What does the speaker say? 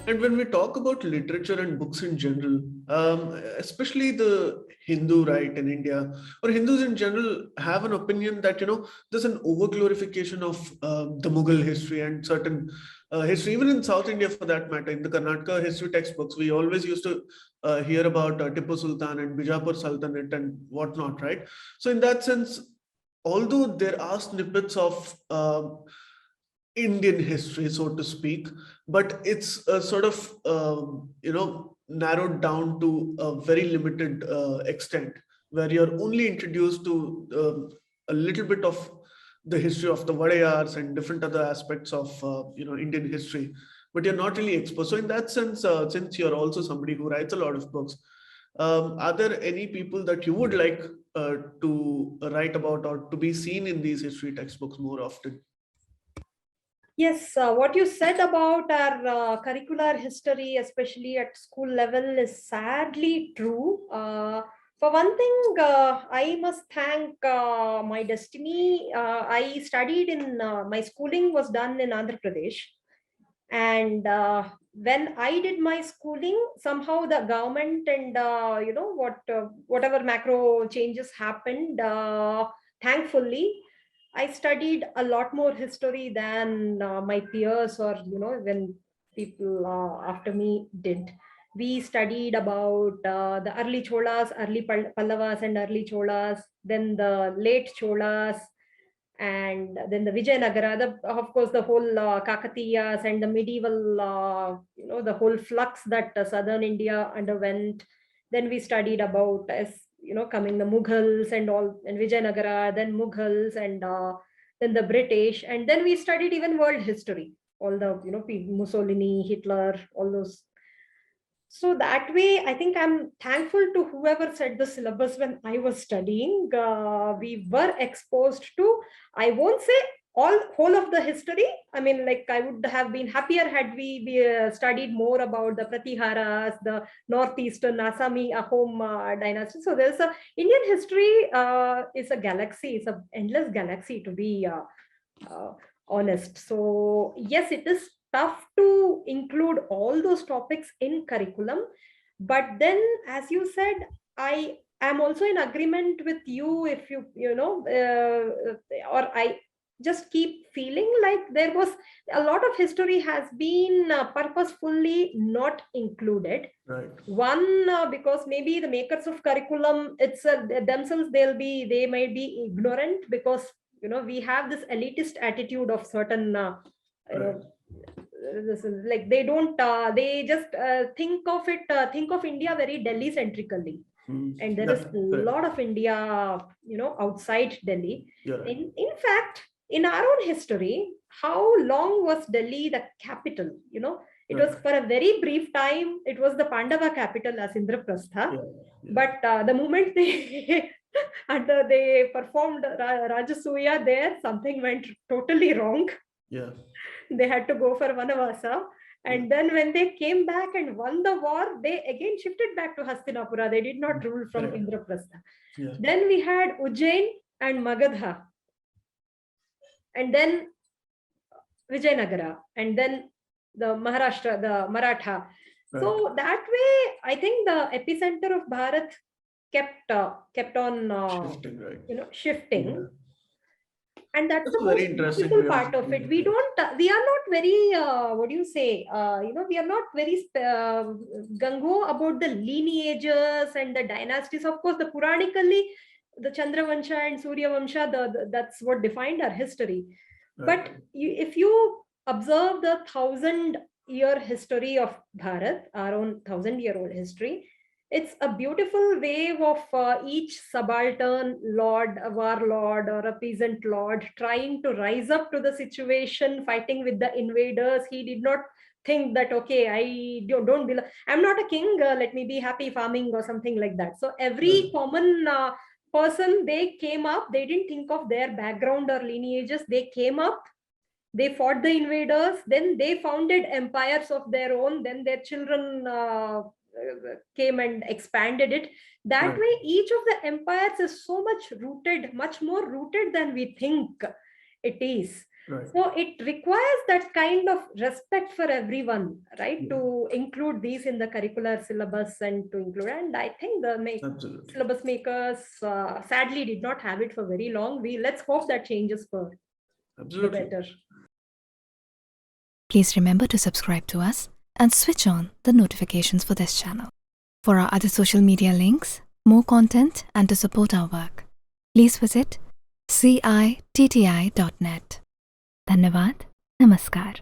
And when we talk about literature and books in general, especially the Hindu right in India, or Hindus in general have an opinion that, there's an overglorification of the Mughal history and certain history, even in South India for that matter. In the Karnataka history textbooks, we always used to hear about Tipu Sultan and Bijapur Sultanate and whatnot, right? So in that sense, although there are snippets of Indian history, so to speak, but it's sort of narrowed down to a very limited extent, where you're only introduced to a little bit of the history of the Vadayars and different other aspects of Indian history, but you're not really exposed. So in that sense, since you're also somebody who writes a lot of books, are there any people that you would like to write about or to be seen in these history textbooks more often? Yes, what you said about our curricular history, especially at school level, is sadly true. For one thing, I must thank my destiny. I studied in, my schooling was done in Andhra Pradesh. And when I did my schooling, somehow the government and, whatever macro changes happened, thankfully, I studied a lot more history than my peers or, when people after me did. We studied about the early Cholas, early Pallavas and early Cholas, then the late Cholas, and then the Vijayanagara, of course, the whole Kakatiyas and the medieval, the whole flux that southern India underwent. Then we studied about, as coming the Mughals and all, and Vijayanagara, then Mughals, and then the British, and then we studied even world history, all the Mussolini, Hitler, all those. So that way, I think I'm thankful to whoever set the syllabus when I was studying. We were exposed to, I won't say whole of the history. I mean, like, I would have been happier had we studied more about the Pratiharas, the northeastern Assami Ahom dynasty. So there's a Indian history is a galaxy. It's an endless galaxy, to be honest. So yes, it is tough to include all those topics in curriculum, but then, as you said, I am also in agreement with you. If or I just keep feeling like there was a lot of history has been purposefully not included. Right. One, because maybe the makers of curriculum, it's themselves, they might be ignorant, because we have this elitist attitude of certain this is like, they don't they just think of India very Delhi centrically. And there is a lot of India outside Delhi. Right. In fact, in our own history, how long was Delhi the capital? It was for a very brief time, it was the Pandava capital as Indraprastha. But the moment they they performed Rajasuya there, something went totally wrong. They had to go for Vanavasa. And then when they came back and won the war, they again shifted back to Hastinapura. They did not rule from Indraprastha. Then we had Ujjain and Magadha. And then Vijayanagara. And then the Maharashtra, the Maratha. So that way, I think the epicenter of Bharat kept on shifting. And that's the very interesting part of it. We are not very, what do you say? We are not very gung-ho about the lineages and the dynasties. Of course, the Puranically, the Chandravansha and Surya Vamsha, that's what defined our history. But if you observe the 1,000-year history of Bharat, our own 1,000-year-old history, it's a beautiful wave of each subaltern lord, a warlord or a peasant lord trying to rise up to the situation, fighting with the invaders. He did not think that, okay, I don't belong, I'm not a king, let me be happy farming or something like that. So every common person, they came up, they didn't think of their background or lineages. They came up, they fought the invaders, then they founded empires of their own, then their children came and expanded it. That way, each of the empires is so much rooted, much more rooted than we think it is. Right. So it requires that kind of respect for everyone, right? Yeah. To include these in the curricular syllabus and to include, and I think the Absolutely. syllabus makers sadly did not have it for very long. Let's hope that changes for the Absolutely. better. Please remember to subscribe to us and switch on the notifications for this channel. For our other social media links, more content, and to support our work, please visit citti.net. Dhanyavad. Namaskar.